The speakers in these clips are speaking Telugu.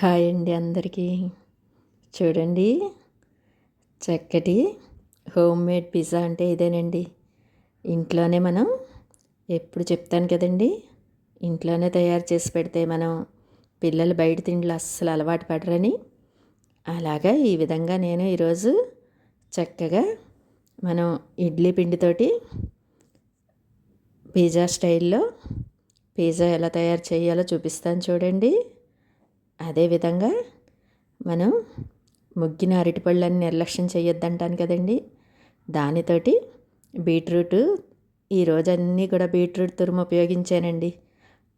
హాయ్ అండి అందరికీ. చూడండి, చక్కటి హోమ్ మేడ్ పిజ్జా అంటే ఇదేనండి. ఇంట్లోనే మనం ఎప్పుడు చెప్తాను కదండి, ఇంట్లోనే తయారు చేసి పెడితే మనం పిల్లలు బయట తిండ్లు అస్సలు అలవాటు పడరని. అలాగా ఈ విధంగా నేను ఈరోజు చక్కగా మనం ఇడ్లీ పిండితోటి పిజ్జా స్టైల్లో పిజ్జా ఎలా తయారు చేయాలో చూపిస్తాను చూడండి. అదేవిధంగా మనం ముగ్గిన అరటిపళ్ళని నిర్లక్ష్యం చేయొద్దంటాను కదండి. దానితోటి బీట్రూట్ ఈరోజు అన్నీ కూడా బీట్రూట్ తురుము ఉపయోగించానండి.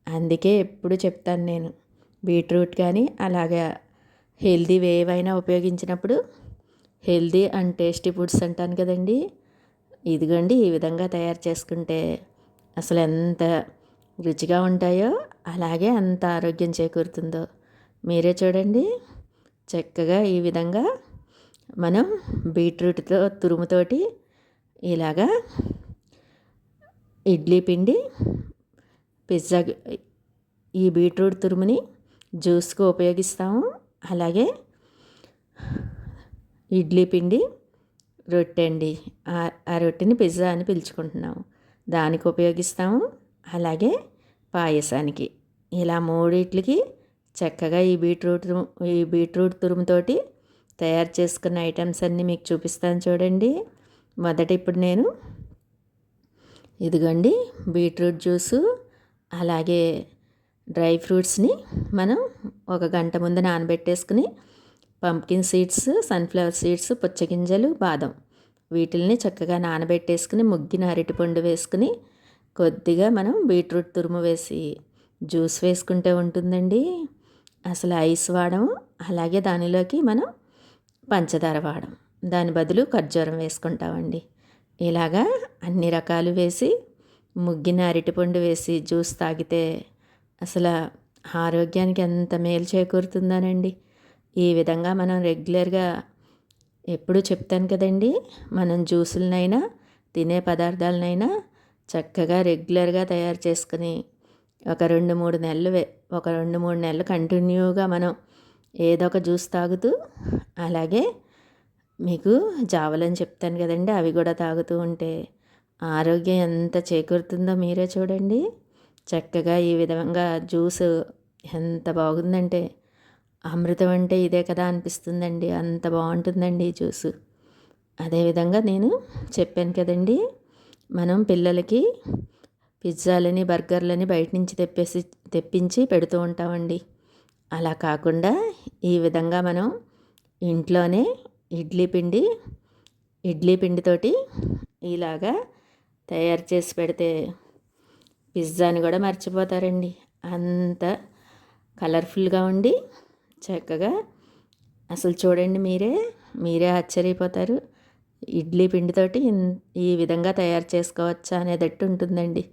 అందుకే ఎప్పుడు చెప్తాను నేను, బీట్రూట్ కానీ అలాగా హెల్దీవి ఏవైనా ఉపయోగించినప్పుడు హెల్దీ అండ్ టేస్టీ ఫుడ్స్ అంటాను కదండి. ఇదిగోండి ఈ విధంగా తయారు చేసుకుంటే అసలు ఎంత రుచిగా ఉంటాయో అలాగే అంత ఆరోగ్యం చేకూరుతుందో మీరే చూడండి. చక్కగా ఈ విధంగా మనం బీట్రూట్తో తురుముతోటి ఇలాగా ఇడ్లీ పిండి పిజ్జా ఈ బీట్రూట్ తురుముని జ్యూస్కు ఉపయోగిస్తాము. అలాగే ఇడ్లీ పిండి రొట్టె అండి, ఆ రొట్టెని పిజ్జా అని పిలుచుకుంటున్నాము, దానికి ఉపయోగిస్తాము. అలాగే పాయసానికి ఇలా మూడిట్లకి చక్కగా ఈ బీట్రూట్ తురుముతోటి తయారు చేసుకున్న ఐటమ్స్ అన్నీ మీకు చూపిస్తాను చూడండి. మొదట ఇప్పుడు నేను ఇదిగోండి బీట్రూట్ జ్యూసు అలాగే డ్రై ఫ్రూట్స్ని మనం ఒక గంట ముందు నానబెట్టేసుకుని పంప్కిన్ సీడ్స్, సన్ఫ్లవర్ సీడ్స్, పుచ్చగింజలు, బాదం వీటిల్ని చక్కగా నానబెట్టేసుకుని ముగ్గిన అరటిపండు వేసుకుని కొద్దిగా మనం బీట్రూట్ తురుము వేసి జ్యూస్ వేసుకుంటే ఉంటుందండి. అసలు ఐస్ వాడము, అలాగే దానిలోకి మనం పంచదార వాడము, దాని బదులు ఖర్జూరం వేసుకుంటామండి. ఇలాగా అన్ని రకాలు వేసి ముగ్గిన అరటిపండు వేసి జ్యూస్ తాగితే అసలు ఆరోగ్యానికి ఎంత మేలు చేకూరుతుందోనండి. ఈ విధంగా మనం రెగ్యులర్గా ఎప్పుడు చెప్తాను కదండి, మనం జ్యూసులనైనా తినే పదార్థాలనైనా చక్కగా రెగ్యులర్గా తయారు చేసుకుని ఒక 2-3 నెలలు కంటిన్యూగా మనం ఏదో ఒక జ్యూస్ తాగుతూ, అలాగే మీకు జావలని చెప్తాను కదండి, అవి కూడా తాగుతూ ఉంటే ఆరోగ్యం ఎంత చేకూరుతుందో మీరే చూడండి. చక్కగా ఈ విధంగా జ్యూస్ ఎంత బాగుందంటే అమృతం అంటే ఇదే కదా అనిపిస్తుందండి. అంత బాగుంటుందండి ఈ జ్యూసు. అదేవిధంగా నేను చెప్పాను కదండి, మనం పిల్లలకి పిజ్జాలని, బర్గర్లని బయట నుంచి తెప్పించి పెడుతూ ఉంటామండి. అలా కాకుండా ఈ విధంగా మనం ఇంట్లోనే ఇడ్లీ పిండితోటి ఇలాగా తయారు చేసి పెడితే పిజ్జాని కూడా మర్చిపోతారండి. అంత కలర్ఫుల్గా ఉండి చక్కగా అసలు చూడండి, మీరే ఆశ్చర్యపోతారు. ఇడ్లీ పిండితోటి ఈ విధంగా తయారు చేసుకోవచ్చా అనేటట్టు ఉంటుందండి.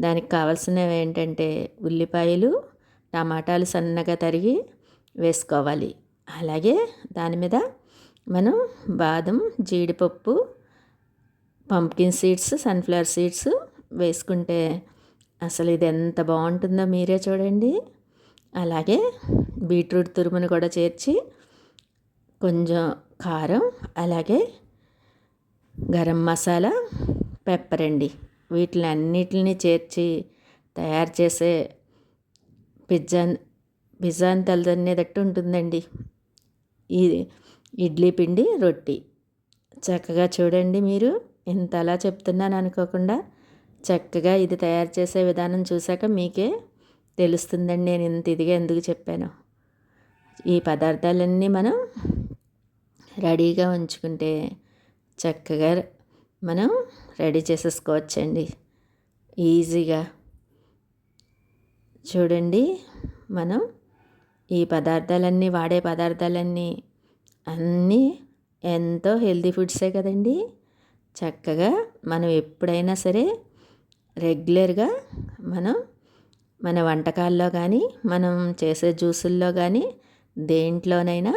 దానికి కావాల్సినవి ఏంటంటే ఉల్లిపాయలు, టమాటాలు సన్నగా తరిగి వేసుకోవాలి. అలాగే దాని మీద మనం బాదం, జీడిపప్పు, పంప్కిన్ సీడ్స్, సన్ఫ్లవర్ సీడ్స్ వేసుకుంటే అసలు ఇది ఎంత బాగుంటుందో మీరే చూడండి. అలాగే బీట్రూట్ తురుమును కూడా చేర్చి కొంచెం కారం, అలాగే గరం మసాలా, పెప్పర్ అండి, వీటిని అన్నిటిని చేర్చి తయారు చేసే పిజ్జాని తలదన్నేటట్టు ఉంటుందండి ఈ ఇడ్లీ పిండి రొట్టి. చక్కగా చూడండి, మీరు ఇంత అలా చెప్తున్నాను అనుకోకుండా చక్కగా ఇది తయారు చేసే విధానం చూశాక మీకే తెలుస్తుందండి నేను ఇంత ఇదిగా ఎందుకు చెప్పాను. ఈ పదార్థాలన్నీ మనం రెడీగా ఉంచుకుంటే చక్కగా మనం రెడీ చేసేసుకోవచ్చండి ఈజీగా. చూడండి, మనం ఈ వాడే పదార్థాలన్నీ అన్నీ ఎంతో హెల్తీ ఫుడ్సే కదండి. చక్కగా మనం ఎప్పుడైనా సరే రెగ్యులర్గా మన వంటకాల్లో కానీ మనం చేసే జ్యూసుల్లో కానీ దేంట్లోనైనా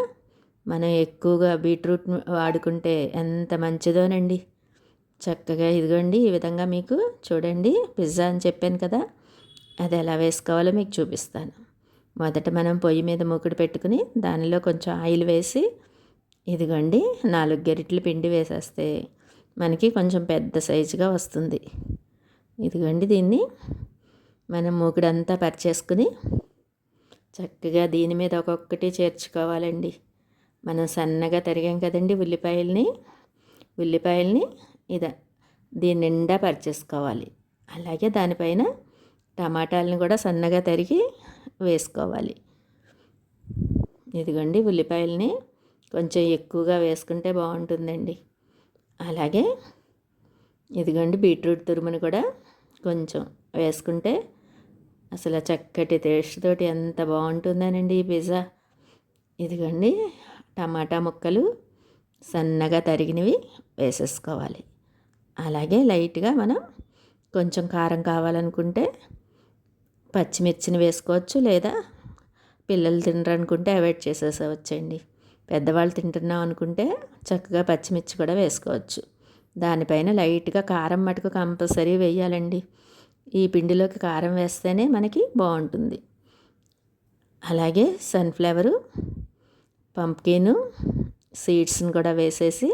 మనం ఎక్కువగా బీట్రూట్ వాడుకుంటే ఎంత మంచిదోనండి. చక్కగా ఇదిగోండి ఈ విధంగా మీకు చూడండి పిజ్జా అని చెప్పాను కదా, అది ఎలా వేసుకోవాలో మీకు చూపిస్తాను. మొదట మనం పొయ్యి మీద మూకుడు పెట్టుకుని దానిలో కొంచెం ఆయిల్ వేసి ఇదిగోండి 4 గరిటెలు పిండి వేసేస్తే మనకి కొంచెం పెద్ద సైజుగా వస్తుంది. ఇదిగోండి దీన్ని మనం మూకుడంతా పరిచేసుకుని చక్కగా దీని మీద ఒక్కొక్కటి చేర్చుకోవాలండి. మనం సన్నగా తరిగాం కదండి ఉల్లిపాయల్ని దీని నిండా పరిచేసుకోవాలి. అలాగే దానిపైన టమాటాలను కూడా సన్నగా తరిగి వేసుకోవాలి. ఇదిగోండి ఉల్లిపాయల్ని కొంచెం ఎక్కువగా వేసుకుంటే బాగుంటుందండి. అలాగే ఇదిగోండి బీట్రూట్ తురుమును కూడా కొంచెం వేసుకుంటే అసలు చక్కటి టేస్ట్ తోటి ఎంత బాగుంటుందనండి ఈ పిజ్జా. ఇదిగోండి టమాటా ముక్కలు సన్నగా తరిగినవి వేసేసుకోవాలి. అలాగే లైట్గా మనం కొంచెం కారం కావాలనుకుంటే పచ్చిమిర్చిని వేసుకోవచ్చు, లేదా పిల్లలు తినరనుకుంటే అవాయిడ్ చేసేసవచ్చండి. పెద్దవాళ్ళు తింటున్నాం అనుకుంటే చక్కగా పచ్చిమిర్చి కూడా వేసుకోవచ్చు. దానిపైన లైట్గా కారం మటుకు కంపల్సరీ వేయాలండి. ఈ పిండిలోకి కారం వేస్తేనే మనకి బాగుంటుంది. అలాగే సన్ఫ్లవరు, పంప్కిన్ సీడ్స్ని కూడా వేసేసి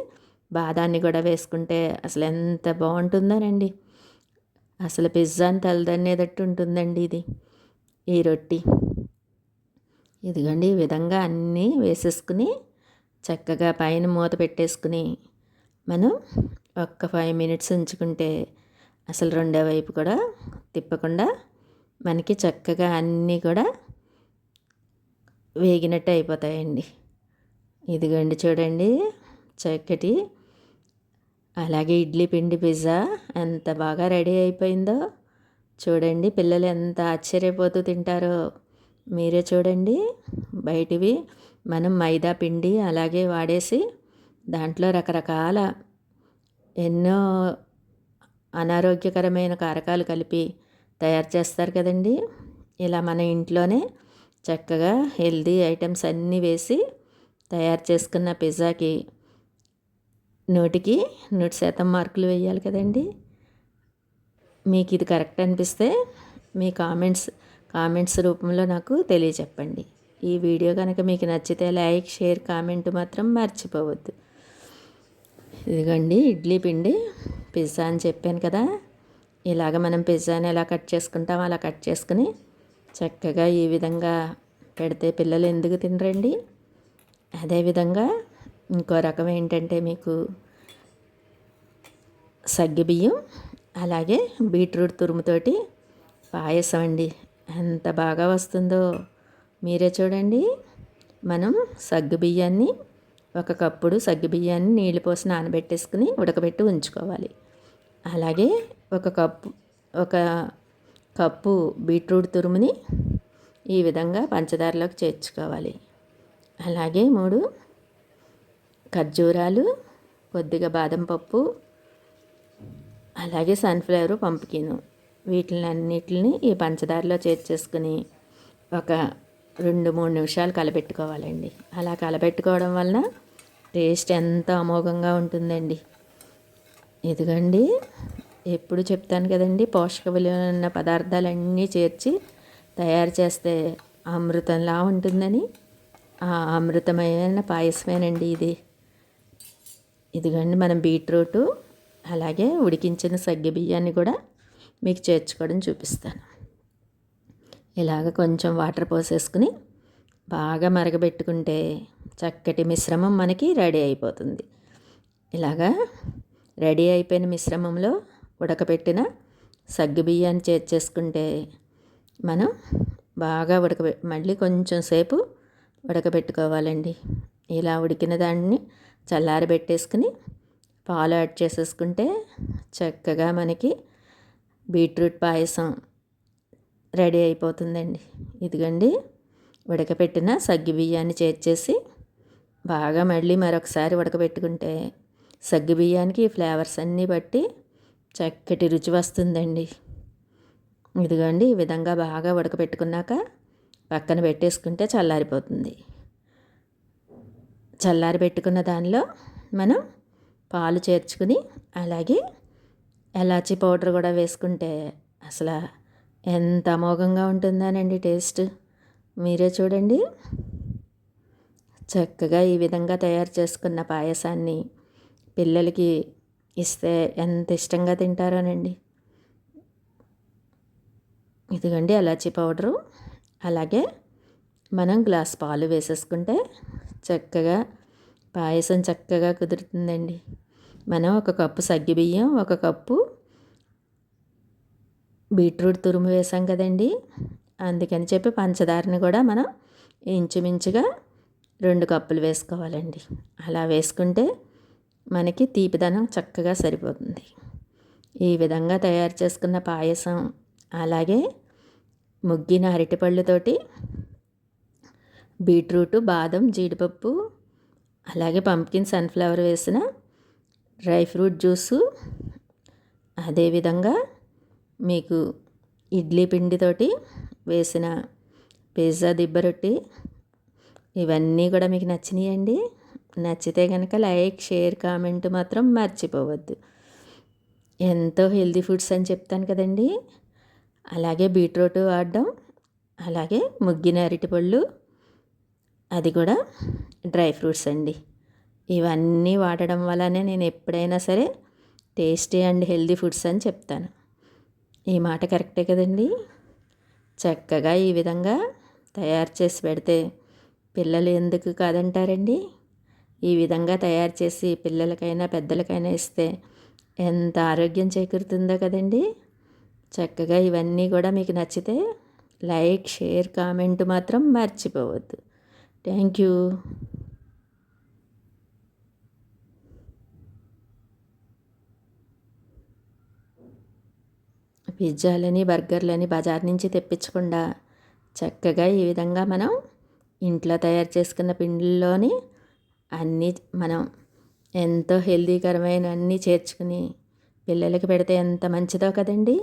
బాదాన్ని కూడా వేసుకుంటే అసలు ఎంత బాగుంటుందోనండి. అసలు పిజ్జాని తలదన్నేటట్టు ఉంటుందండి ఈ రొట్టి. ఇదిగోండి ఈ విధంగా అన్నీ వేసేసుకుని చక్కగా పైన మూత పెట్టేసుకుని మనం ఒక్క 5 మినిట్స్ ఉంచుకుంటే అసలు రెండో వైపు కూడా తిప్పకుండా మనకి చక్కగా అన్నీ కూడా వేగినట్టు అయిపోతాయండి. ఇదిగోండి చూడండి చక్కటి. అలాగే ఇడ్లీ పిండి పిజ్జా ఎంత బాగా రెడీ అయిపోయిందో చూడండి. పిల్లలు ఎంత ఆశ్చర్యపోతూ తింటారో మీరే చూడండి. బయటివి మనం మైదా పిండి అలాగే వాడేసి దాంట్లో రకరకాల ఎన్నో అనారోగ్యకరమైన కారకాలు కలిపి తయారు చేస్తారు కదండి. ఇలా మన ఇంట్లోనే చక్కగా హెల్దీ ఐటమ్స్ అన్నీ వేసి తయారు చేసుకున్న పిజ్జాకి 100కి 100% మార్కులు వేయాలి కదండి. మీకు ఇది కరెక్ట్ అనిపిస్తే మీ కామెంట్స్ రూపంలో నాకు తెలియచెప్పండి. ఈ వీడియో కనుక మీకు నచ్చితే లైక్, షేర్, కామెంట్ మాత్రం మర్చిపోవద్దు. ఇదిగోండి ఇడ్లీ పిండి పిజ్జా అని చెప్పాను కదా. ఇలాగ మనం పిజ్జాని ఎలా కట్ చేసుకుంటామో అలా కట్ చేసుకుని చక్కగా ఈ విధంగా పెడితే పిల్లలు ఎందుకు తినరండి. అదేవిధంగా ఇంకో రకం ఏంటంటే మీకు సగ్గుబియ్యం అలాగే బీట్రూట్ తురుముతోటి పాయసం అండి. ఎంత బాగా వస్తుందో మీరే చూడండి. మనం సగ్గుబియ్యాన్ని 1 కప్పుడు సగ్గుబియ్యాన్ని నీళ్ళు పోసి నానబెట్టేసుకుని ఉడకబెట్టి ఉంచుకోవాలి. అలాగే 1 కప్పు బీట్రూట్ తురుముని ఈ విధంగా పంచదారలోకి చేర్చుకోవాలి. అలాగే 3 ఖర్జూరాలు, కొద్దిగా బాదం పప్పు, అలాగే సన్ఫ్లవర్, పంప్కిన్ వీటిలన్నిటిని ఈ పంచదారలో చేర్చేసుకుని ఒక 2-3 నిమిషాలు కలబెట్టుకోవాలండి. అలా కలబెట్టుకోవడం వలన టేస్ట్ ఎంత అమోఘంగా ఉంటుందండి. ఇదిగోండి ఎప్పుడు చెప్తాను కదండి, పోషక విలువలు ఉన్న పదార్థాలన్నీ చేర్చి తయారు చేస్తే అమృతంలా ఉంటుందని. ఆ అమృతమైన పాయసమేనండి ఇదిగోండి మనం బీట్రూటు అలాగే ఉడికించిన సగ్గుబియ్యాన్ని కూడా మీకు చేర్చుకోవడం చూపిస్తాను. ఇలాగ కొంచెం వాటర్ పోసేసుకుని బాగా మరగబెట్టుకుంటే చక్కటి మిశ్రమం మనకి రెడీ అయిపోతుంది. ఇలాగా రెడీ అయిపోయిన మిశ్రమంలో ఉడకబెట్టిన సగ్గుబియ్యాన్ని చేర్చేసుకుంటే మనం బాగా మళ్ళీ కొంచెం సేపు ఉడకబెట్టుకోవాలండి. ఇలా ఉడికిన దాన్ని చల్లారబెట్టేసుకుని పాలు యాడ్ చేసేసుకుంటే చక్కగా మనకి బీట్రూట్ పాయసం రెడీ అయిపోతుందండి. ఇదిగోండి ఉడకపెట్టిన సగ్గుబియ్యాన్ని చేర్చేసి బాగా మళ్ళీ మరొకసారి ఉడకబెట్టుకుంటే సగ్గుబియ్యానికి ఫ్లేవర్స్ అన్నీ బట్టి చక్కటి రుచి వస్తుందండి. ఇదిగోండి ఈ విధంగా బాగా ఉడకపెట్టుకున్నాక పక్కన పెట్టేసుకుంటే చల్లారిపోతుంది. చల్లారబెట్టుకున్న దానిలో మనం పాలు చేర్చుకుని అలాగే ఎలాచీ పౌడర్ కూడా వేసుకుంటే అసలు ఎంత అమోఘంగా ఉంటుందోనండి టేస్ట్. మీరే చూడండి. చక్కగా ఈ విధంగా తయారు చేసుకున్న పాయసాన్ని పిల్లలకి ఇస్తే ఎంత ఇష్టంగా తింటారోనండి. ఇదిగోండి ఎలాచీ పౌడరు, అలాగే మనం గ్లాస్ పాలు వేసేసుకుంటే చక్కగా పాయసం చక్కగా కుదురుతుందండి. మనం ఒక కప్పు సగ్గుబియ్యం, ఒక కప్పు బీట్రూట్ తురుము వేసాం కదండి. అందుకని చెప్పి పంచదారని కూడా మనం ఇంచుమించుగా 2 కప్పులు వేసుకోవాలండి. అలా వేసుకుంటే మనకి తీపిదనం చక్కగా సరిపోతుంది. ఈ విధంగా తయారు చేసుకున్న పాయసం, అలాగే ముగ్గిన అరటిపళ్ళతోటి బీట్రూటు, బాదం, జీడిపప్పు, అలాగే పంప్కిన్, సన్ఫ్లవర్ వేసిన డ్రై ఫ్రూట్ జ్యూసు, అదేవిధంగా మీకు ఇడ్లీ పిండితోటి వేసిన పిజ్జా దిబ్బ రొట్టి, ఇవన్నీ కూడా మీకు నచ్చినాయండి. నచ్చితే కనుక లైక్, షేర్, కామెంట్ మాత్రం మర్చిపోవద్దు. ఎంతో హెల్తీ ఫుడ్స్ అని చెప్తాను కదండి. అలాగే బీట్రూట్ వాడడం, అలాగే ముగ్గిన అరటిపళ్ళు, అది కూడా డ్రై ఫ్రూట్స్ అండి. ఇవన్నీ వాడడం వల్లనే నేను ఎప్పుడైనా సరే టేస్టీ అండ్ హెల్తీ ఫుడ్స్ అని చెప్తాను. ఈ మాట కరెక్టే కదండి. చక్కగా ఈ విధంగా తయారు చేసి పెడితే పిల్లలు ఎందుకు కాదంటారండి. ఈ విధంగా తయారు చేసి పిల్లలకైనా పెద్దలకైనా ఇస్తే ఎంత ఆరోగ్యం చేకూరుతుందో కదండి. చక్కగా ఇవన్నీ కూడా మీకు నచ్చితే లైక్, షేర్, కామెంట్ మాత్రం మర్చిపోవద్దు. Thank you. పిజ్జాలని, బర్గర్లని బజార్ నుంచి తెప్పించకుండా చక్కగా ఈ విధంగా మనం ఇంట్లో తయారు చేసుకున్న పిండిల్లోని అన్నీ మనం ఎంతో హెల్తీకరమైన అన్నీ చేర్చుకుని పిల్లలకి పెడితే ఎంత మంచిదో కదండి.